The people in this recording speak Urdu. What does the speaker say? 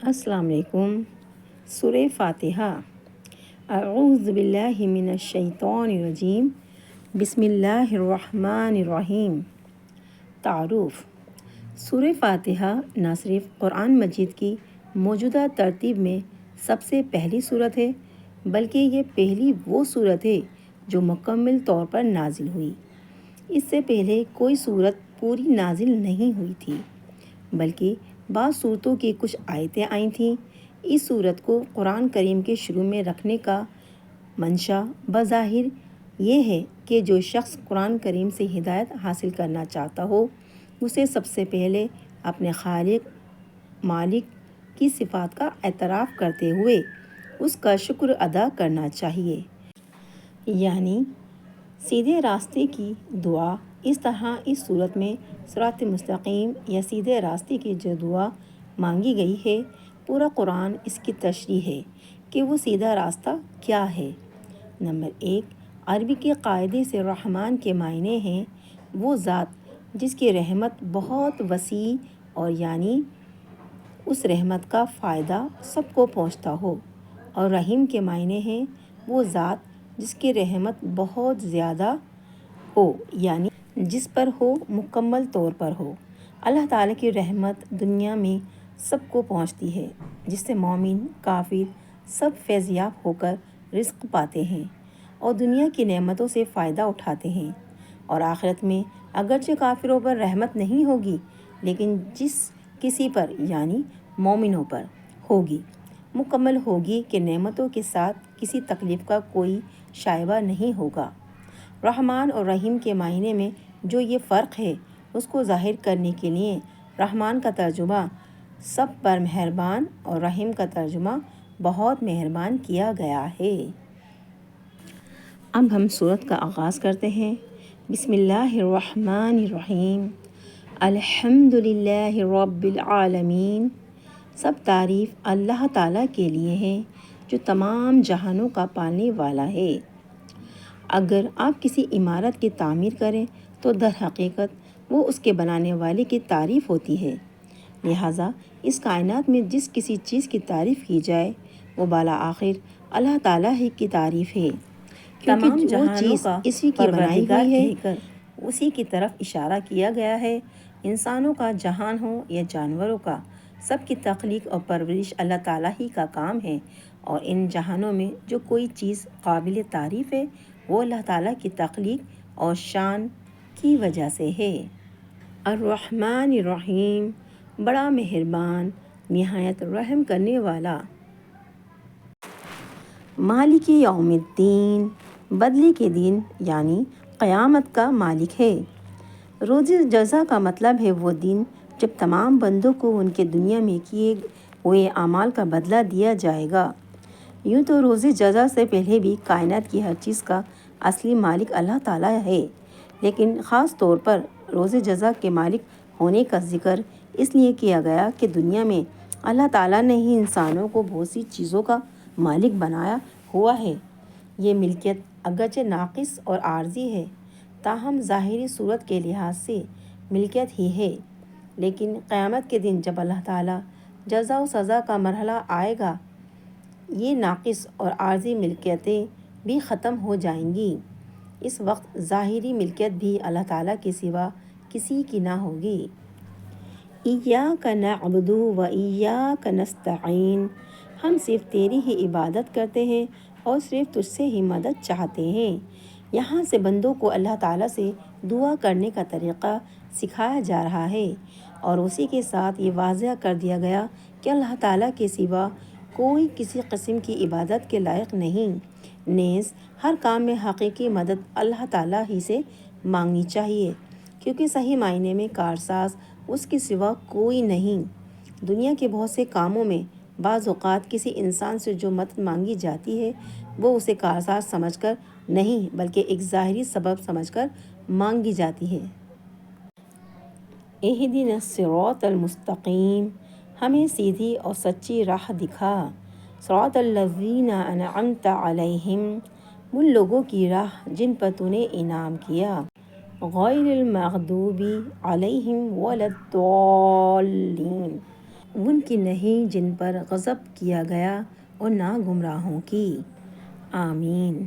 السلام علیکم۔ سورہ فاتحہ۔ اعوذ باللہ من الشیطان الرجیم، بسم اللہ الرحمن الرحیم۔ تعارف۔ سورہ فاتحہ نہ صرف قرآن مجید کی موجودہ ترتیب میں سب سے پہلی سورت ہے، بلکہ یہ پہلی وہ سورت ہے جو مکمل طور پر نازل ہوئی۔ اس سے پہلے کوئی سورت پوری نازل نہیں ہوئی تھی، بلکہ بعض صورتوں کی کچھ آیتیں آئی تھیں۔ اس صورت کو قرآن کریم کے شروع میں رکھنے کا منشا بظاہر یہ ہے کہ جو شخص قرآن کریم سے ہدایت حاصل کرنا چاہتا ہو، اسے سب سے پہلے اپنے خالق مالک کی صفات کا اعتراف کرتے ہوئے اس کا شکر ادا کرنا چاہیے، یعنی سیدھے راستے کی دعا۔ اس طرح اس صورت میں صراط مستقیم یا سیدھے راستے کی جو دعا مانگی گئی ہے، پورا قرآن اس کی تشریح ہے کہ وہ سیدھا راستہ کیا ہے۔ نمبر 1، عربی کے قاعدے سے رحمان کے معنی ہیں وہ ذات جس کی رحمت بہت وسیع اور یعنی اس رحمت کا فائدہ سب کو پہنچتا ہو، اور رحیم کے معنی ہیں وہ ذات جس کی رحمت بہت زیادہ ہو، یعنی جس پر ہو مکمل طور پر ہو۔ اللہ تعالیٰ کی رحمت دنیا میں سب کو پہنچتی ہے، جس سے مومن کافر سب فیض یاب ہو کر رزق پاتے ہیں اور دنیا کی نعمتوں سے فائدہ اٹھاتے ہیں، اور آخرت میں اگرچہ کافروں پر رحمت نہیں ہوگی، لیکن جس کسی پر یعنی مومنوں پر ہوگی، مکمل ہوگی کہ نعمتوں کے ساتھ کسی تکلیف کا کوئی شائبہ نہیں ہوگا۔ رحمان اور رحیم کے معنی میں جو یہ فرق ہے، اس کو ظاہر کرنے کے لیے رحمان کا ترجمہ سب پر مہربان اور رحیم کا ترجمہ بہت مہربان کیا گیا ہے۔ اب ہم سورت کا آغاز کرتے ہیں۔ بسم اللہ الرحمن الرحیم۔ الحمد للہ رب العالمین۔ سب تعریف اللہ تعالیٰ کے لیے ہے جو تمام جہانوں کا پالنے والا ہے۔ اگر آپ کسی عمارت کی تعمیر کریں تو در حقیقت وہ اس کے بنانے والے کی تعریف ہوتی ہے، لہٰذا اس کائنات میں جس کسی چیز کی تعریف کی جائے وہ بالآخر اللہ تعالیٰ ہی کی تعریف ہے، کیونکہ وہ چیز اسی کی بنائی ہوئی ہے، اسی کی طرف اشارہ کیا گیا ہے۔ انسانوں کا جہان ہو یا جانوروں کا، سب کی تخلیق اور پرورش اللہ تعالیٰ ہی کا کام ہے، اور ان جہانوں میں جو کوئی چیز قابل تعریف ہے وہ اللہ تعالیٰ کی تخلیق اور شان کی وجہ سے ہے۔ الرحمن الرحیم، بڑا مہربان، نہایت رحم کرنے والا۔ مالک یوم الدین، بدلے کے دن یعنی قیامت کا مالک ہے۔ روز جزا کا مطلب ہے وہ دن جب تمام بندوں کو ان کے دنیا میں کیے ہوئے اعمال کا بدلہ دیا جائے گا۔ یوں تو روز جزا سے پہلے بھی کائنات کی ہر چیز کا اصلی مالک اللہ تعالیٰ ہے، لیکن خاص طور پر روز جزا کے مالک ہونے کا ذکر اس لیے کیا گیا کہ دنیا میں اللہ تعالیٰ نے ہی انسانوں کو بہت سی چیزوں کا مالک بنایا ہوا ہے۔ یہ ملکیت اگرچہ ناقص اور عارضی ہے، تاہم ظاہری صورت کے لحاظ سے ملکیت ہی ہے، لیکن قیامت کے دن جب اللہ تعالیٰ جزا و سزا کا مرحلہ آئے گا، یہ ناقص اور عارضی ملکیتیں بھی ختم ہو جائیں گی۔ اس وقت ظاہری ملکیت بھی اللہ تعالیٰ کے سوا کسی کی نہ ہوگی۔ ایاک نعبد و ایاک نستعین، ہم صرف تیری ہی عبادت کرتے ہیں اور صرف تجھ سے ہی مدد چاہتے ہیں۔ یہاں سے بندوں کو اللہ تعالیٰ سے دعا کرنے کا طریقہ سکھایا جا رہا ہے، اور اسی کے ساتھ یہ واضح کر دیا گیا کہ اللہ تعالیٰ کے سوا کوئی کسی قسم کی عبادت کے لائق نہیں، نیز ہر کام میں حقیقی مدد اللہ تعالیٰ ہی سے مانگنی چاہیے، کیونکہ صحیح معنی میں کارساز اس کے سوا کوئی نہیں۔ دنیا کے بہت سے کاموں میں بعض اوقات کسی انسان سے جو مدد مانگی جاتی ہے وہ اسے کارساز سمجھ کر نہیں بلکہ ایک ظاہری سبب سمجھ کر مانگی جاتی ہے۔ اہدنا الصراط المستقیم، ہمیں سیدھی اور سچی راہ دکھا۔ صراط الذین انعمت علیہم، ان لوگوں کی راہ جن پر تو نے انعام کیا۔ غیر المغضوب علیہم ولا الضالین، ان کی نہیں جن پر غضب کیا گیا اور نہ گمراہوں کی۔ آمین۔